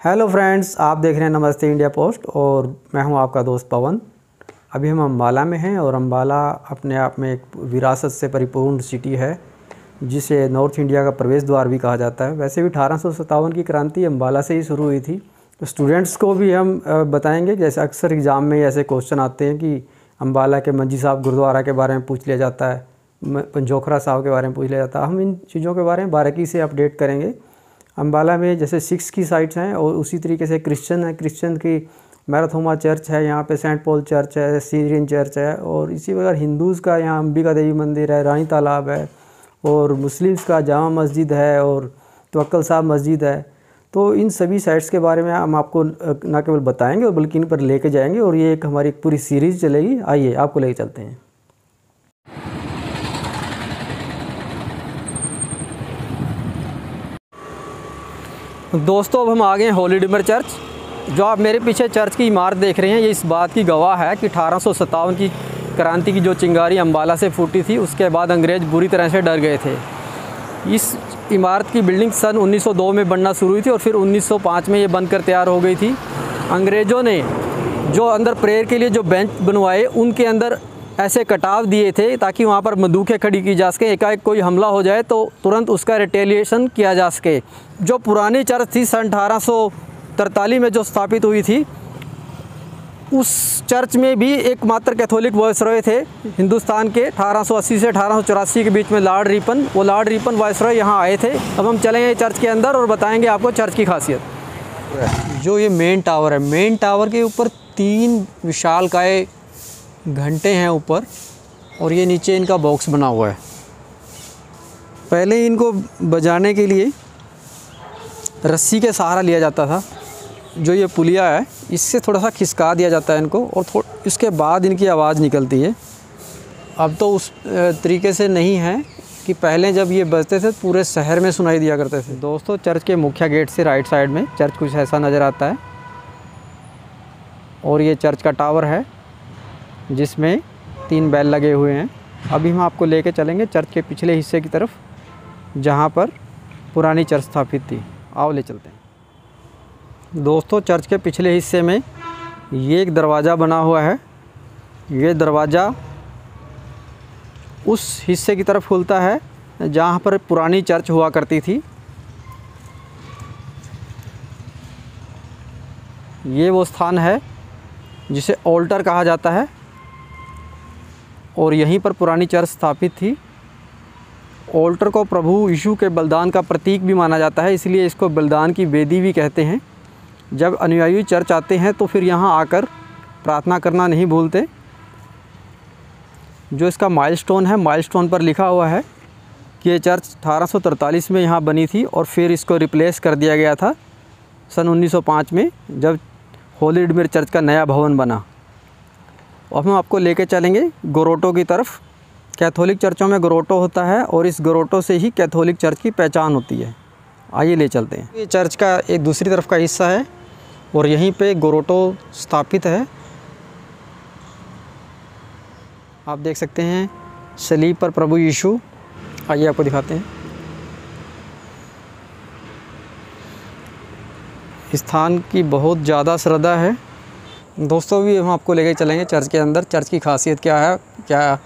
Hello friends, आप देख रहे हैं नमस्ते इंडिया पोस्ट और मैं हूं आपका दोस्त पवन। अभी हम अम्बाला में हैं और अम्बाला अपने आप में एक विरासत से परिपूर्ण सिटी है जिसे नॉर्थ इंडिया का प्रवेश द्वार भी कहा जाता है। वैसे भी 1857 की क्रांति अम्बाला से ही शुरू हुई थी। तो स्टूडेंट्स को भी हम बताएंगे, जैसे अक्सर एग्ज़ाम में ऐसे क्वेश्चन आते हैं कि अम्बाला के मंजी साहब गुरुद्वारा के बारे में पूछ लिया जाता है, पंजोखरा साहब के बारे में पूछ लिया जाता है। हम इन चीज़ों के बारे में बारीकी से अपडेट करेंगे। अम्बाला में जैसे सिक्स की साइट्स हैं और उसी तरीके से क्रिश्चियन है, क्रिश्चियन की मैराथोमा चर्च है, यहाँ पे सेंट पॉल चर्च है, सीरियन चर्च है, और इसी प्रकार हिंदूज़ का यहाँ अंबिका देवी मंदिर है, रानी तालाब है, और मुस्लिम्स का जामा मस्जिद है और तवक्कल साहब मस्जिद है। तो इन सभी साइट्स के बारे में हम आपको न केवल बताएंगे और बल्कि इन पर लेके जाएंगे, और ये एक हमारी पूरी सीरीज़ चलेगी। आइए आपको लेके चलते हैं। दोस्तों, अब हम आ गए हैं होली डिमर चर्च। जो आप मेरे पीछे चर्च की इमारत देख रहे हैं, ये इस बात की गवाह है कि 1857 की क्रांति की जो चिंगारी अम्बाला से फूटी थी, उसके बाद अंग्रेज़ बुरी तरह से डर गए थे। इस इमारत की बिल्डिंग सन 1902 में बनना शुरू हुई थी और फिर 1905 में ये बनकर तैयार हो गई थी। अंग्रेज़ों ने जो अंदर प्रेयर के लिए जो बेंच बनवाए, उनके अंदर ऐसे कटाव दिए थे ताकि वहाँ पर बंदूकें खड़ी की जा सकें। एकाएक कोई हमला हो जाए तो तुरंत उसका रिटेलिएशन किया जा सके। जो पुरानी चर्च थी सन 1843 में जो स्थापित हुई थी, उस चर्च में भी एकमात्र कैथोलिक वायसरॉय थे हिंदुस्तान के। 1880 से 1884 के बीच में लॉर्ड रिपन वायसरॉय यहाँ आए थे। अब हम चलेंगे चर्च के अंदर और बताएंगे आपको चर्च की खासियत। जो ये मेन टावर है, मेन टावर के ऊपर 3 विशालकाय घंटे हैं ऊपर, और ये नीचे इनका बॉक्स बना हुआ है। पहले इनको बजाने के लिए रस्सी के सहारा लिया जाता था। जो ये पुलिया है, इससे थोड़ा सा खिसका दिया जाता है इनको, और इसके बाद इनकी आवाज़ निकलती है। अब तो उस तरीके से नहीं है कि पहले जब ये बजते थे पूरे शहर में सुनाई दिया करते थे। दोस्तों, चर्च के मुख्य गेट से राइट साइड में चर्च कुछ ऐसा नज़र आता है, और ये चर्च का टावर है जिसमें 3 बेल लगे हुए हैं। अभी हम आपको लेके चलेंगे चर्च के पिछले हिस्से की तरफ, जहाँ पर पुरानी चर्च स्थापित थी। आओ ले चलते हैं। दोस्तों, चर्च के पिछले हिस्से में ये एक दरवाज़ा बना हुआ है। ये दरवाज़ा उस हिस्से की तरफ खुलता है जहाँ पर पुरानी चर्च हुआ करती थी। ये वो स्थान है जिसे ऑल्टर कहा जाता है, और यहीं पर पुरानी चर्च स्थापित थी। ऑल्टर को प्रभु यीशु के बलिदान का प्रतीक भी माना जाता है, इसलिए इसको बलिदान की वेदी भी कहते हैं। जब अनुयायी चर्च आते हैं तो फिर यहाँ आकर प्रार्थना करना नहीं भूलते। जो इसका माइलस्टोन है, माइलस्टोन पर लिखा हुआ है कि ये चर्च 1843 में यहाँ बनी थी और फिर इसको रिप्लेस कर दिया गया था सन 1905 में, जब होली डिमर चर्च का नया भवन बना। अब हम आपको लेके चलेंगे गोरोटो की तरफ। कैथोलिक चर्चों में गोरोटो होता है और इस गोरोटो से ही कैथोलिक चर्च की पहचान होती है। आइए ले चलते हैं। ये चर्च का एक दूसरी तरफ का हिस्सा है और यहीं पे गोरोटो स्थापित है। आप देख सकते हैं सलीब पर प्रभु यीशु। आइए आपको दिखाते हैं। स्थान की बहुत ज़्यादा श्रद्धा है। दोस्तों, भी हम आपको लेके चलेंगे चर्च के अंदर। चर्च की खासियत क्या है, क्या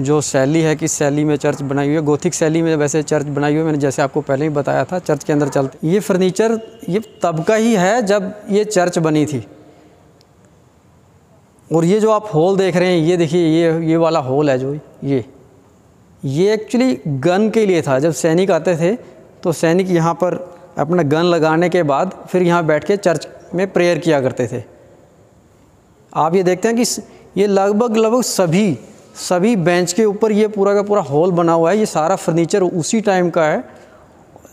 जो शैली है, किस शैली में चर्च बनाई हुई है। गोथिक शैली में वैसे चर्च बनाई हुई है, मैंने जैसे आपको पहले ही बताया था। चर्च के अंदर चलते। ये फर्नीचर ये तब का ही है जब ये चर्च बनी थी। और ये जो आप हॉल देख रहे हैं, ये देखिए, ये वाला हॉल है जो ये एक्चुअली गन के लिए था। जब सैनिक आते थे तो सैनिक यहाँ पर अपना गन लगाने के बाद फिर यहाँ बैठ के चर्च में प्रेयर किया करते थे। आप ये देखते हैं कि ये लगभग सभी बेंच के ऊपर ये पूरा का पूरा हॉल बना हुआ है। ये सारा फर्नीचर उसी टाइम का है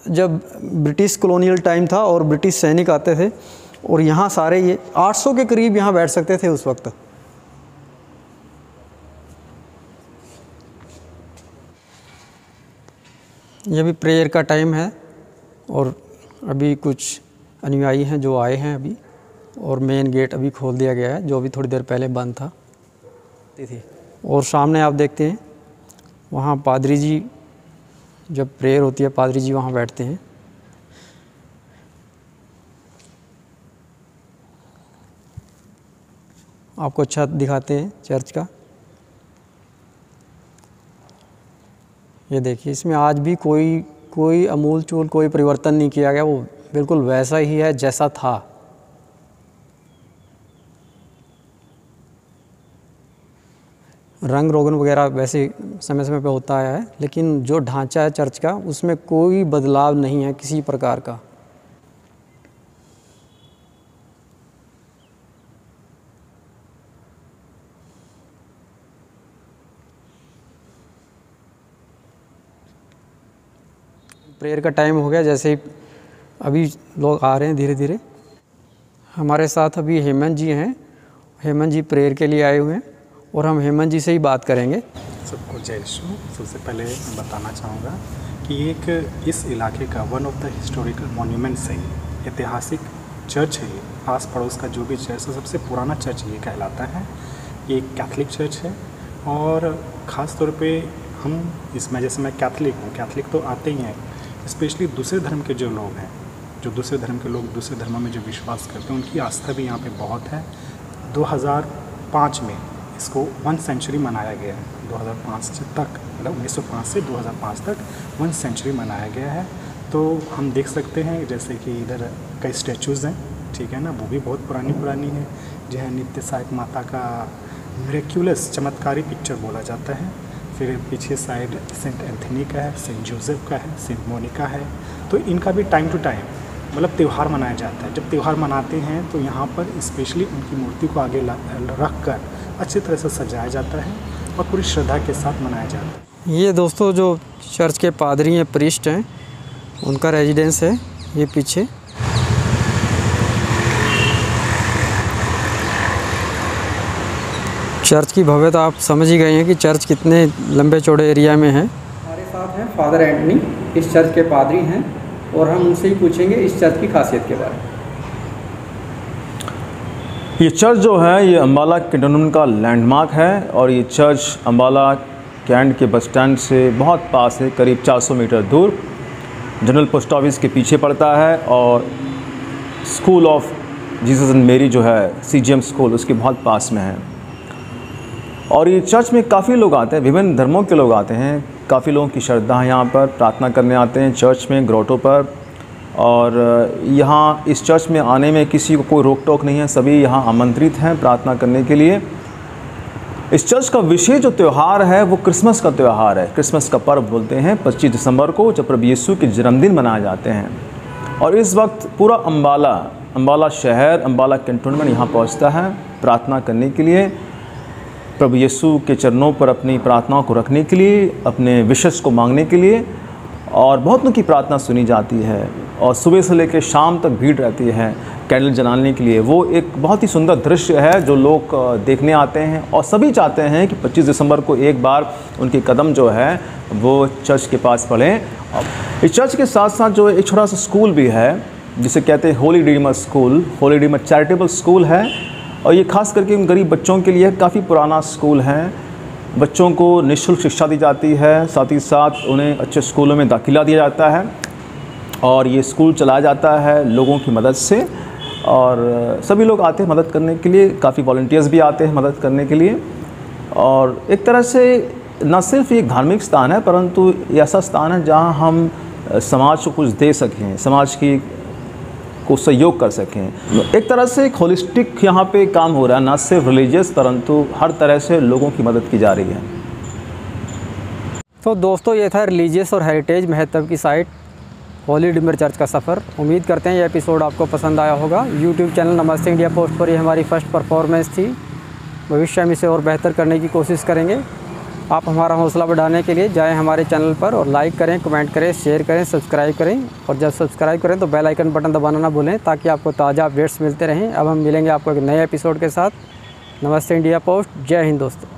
जब ब्रिटिश कॉलोनियल टाइम था और ब्रिटिश सैनिक आते थे, और यहाँ सारे ये 800 के करीब यहाँ बैठ सकते थे उस वक्त। ये भी प्रेयर का टाइम है और अभी कुछ अनुयायी हैं जो आए हैं अभी, और मेन गेट अभी खोल दिया गया है जो अभी थोड़ी देर पहले बंद था। और सामने आप देखते हैं वहाँ पादरी जी, जब प्रेयर होती है पादरी जी वहाँ बैठते हैं। आपको छत दिखाते हैं चर्च का। ये देखिए, इसमें आज भी कोई अमूल चूल कोई परिवर्तन नहीं किया गया, वो बिल्कुल वैसा ही है जैसा था। रंग रोगन वगैरह वैसे समय समय पे होता है, लेकिन जो ढांचा है चर्च का उसमें कोई बदलाव नहीं है किसी प्रकार का। प्रेयर का टाइम हो गया, जैसे ही अभी लोग आ रहे हैं धीरे धीरे। हमारे साथ अभी हेमंत जी हैं। हेमंत जी प्रेयर के लिए आए हुए हैं और हम हेमंत जी से ही बात करेंगे। सबको जय यीशु। सबसे पहले बताना चाहूँगा कि एक इस इलाके का one of the historical monuments है, ऐतिहासिक चर्च है। आस पड़ोस का जो भी चर्च है सबसे पुराना चर्च ये कहलाता है। ये एक कैथलिक चर्च है और ख़ास तौर पे हम इसमें, जैसे मैं कैथलिक हूँ, कैथलिक तो आते ही हैं, स्पेशली दूसरे धर्म के जो लोग हैं, जो दूसरे धर्म के लोग दूसरे धर्मों में जो विश्वास करते हैं, उनकी आस्था भी यहाँ पे बहुत है। 2005 में इसको 1 सेंचुरी मनाया गया है। 2005 तक, मतलब 1905 से 2005 तक 1 सेंचुरी मनाया गया है। तो हम देख सकते हैं जैसे कि इधर कई स्टैचूज़ हैं, ठीक है ना, वो भी बहुत पुरानी है। जो है नित्य सहायक माता का मिरेक्युलस चमत्कारी पिक्चर बोला जाता है। फिर पीछे साइड सेंट एंथनी का है, सेंट जोसेफ का है, सेंट मोनिका है। तो इनका भी टाइम टू टाइम मतलब त्यौहार मनाया जाता है। जब त्यौहार मनाते हैं तो यहाँ पर स्पेशली उनकी मूर्ति को आगे रख कर अच्छी तरह से सजाया जाता है और पूरी श्रद्धा के साथ मनाया जाता है। ये दोस्तों जो चर्च के पादरी हैं, प्रीस्ट हैं, उनका रेजिडेंस है ये पीछे। चर्च की भव्यता आप समझ ही गए हैं कि चर्च कितने लंबे चौड़े एरिया में है। हमारे साथ हैं फादर एंटनी, इस चर्च के पादरी हैं, और हम उनसे ही पूछेंगे इस चर्च की खासियत के बारे में। ये चर्च जो है ये अम्बाला कैंटोनमेंट का लैंडमार्क है और ये चर्च अम्बाला कैंट के बस स्टैंड से बहुत पास है, करीब 400 मीटर दूर। जनरल पोस्ट ऑफिस के पीछे पड़ता है और स्कूल ऑफ जीसस एंड मेरी जो है CGM स्कूल, उसके बहुत पास में है। और ये चर्च में काफ़ी लोग आते हैं, विभिन्न धर्मों के लोग आते हैं। काफ़ी लोगों की श्रद्धा है, यहाँ पर प्रार्थना करने आते हैं चर्च में, ग्रोटो पर। और यहाँ इस चर्च में आने में किसी को कोई रोक टोक नहीं है, सभी यहाँ आमंत्रित हैं प्रार्थना करने के लिए। इस चर्च का विशेष जो त्यौहार है वो क्रिसमस का त्यौहार है। क्रिसमस का पर्व बोलते हैं 25 दिसंबर को, जब प्रभु यीशु के जन्मदिन मनाए जाते हैं। और इस वक्त पूरा अम्बाला शहर, अम्बाला कैंटोनमेंट यहाँ पहुँचता है प्रार्थना करने के लिए, प्रभु यीशु के चरणों पर अपनी प्रार्थनाओं को रखने के लिए, अपने विशेष को मांगने के लिए। और बहुत लोगों की प्रार्थना सुनी जाती है और सुबह से लेकर शाम तक भीड़ रहती है कैंडल जलाने के लिए। वो एक बहुत ही सुंदर दृश्य है जो लोग देखने आते हैं और सभी चाहते हैं कि 25 दिसंबर को एक बार उनके कदम जो है वो चर्च के पास पड़ें। इस चर्च के साथ साथ जो एक छोटा सा स्कूल भी है जिसे कहते हैं Holi Redeemer school, Holi Redeemer charitable school है। और ये खास करके उन गरीब बच्चों के लिए काफ़ी पुराना स्कूल है। बच्चों को निःशुल्क शिक्षा दी जाती है, साथ ही साथ उन्हें अच्छे स्कूलों में दाखिला दिया जाता है। और ये स्कूल चलाया जाता है लोगों की मदद से और सभी लोग आते हैं मदद करने के लिए, काफ़ी वॉलंटियर्स भी आते हैं मदद करने के लिए। और एक तरह से न सिर्फ एक धार्मिक स्थान है परंतु ऐसा स्थान है जहाँ हम समाज को कुछ दे सकें, समाज की को सहयोग कर सकें। एक तरह से एक होलिस्टिक यहाँ पे काम हो रहा है, ना सिर्फ रिलीजियस परंतु हर तरह से लोगों की मदद की जा रही है। तो दोस्तों ये था रिलीजियस और हेरिटेज महत्व की साइट होली रिडीमर चर्च का सफ़र। उम्मीद करते हैं ये एपिसोड आपको पसंद आया होगा। यूट्यूब चैनल नमस्ते इंडिया पोस्ट पर ये हमारी फर्स्ट परफॉर्मेंस थी। भविष्य में इसे और बेहतर करने की कोशिश करेंगे। आप हमारा हौसला बढ़ाने के लिए जाएं हमारे चैनल पर और लाइक करें, कमेंट करें, शेयर करें, सब्सक्राइब करें। और जब सब्सक्राइब करें तो बेल आइकन बटन दबाना ना भूलें ताकि आपको ताज़ा अपडेट्स मिलते रहें। अब हम मिलेंगे आपको एक नए एपिसोड के साथ। नमस्ते इंडिया पोस्ट। जय हिंद दोस्तों।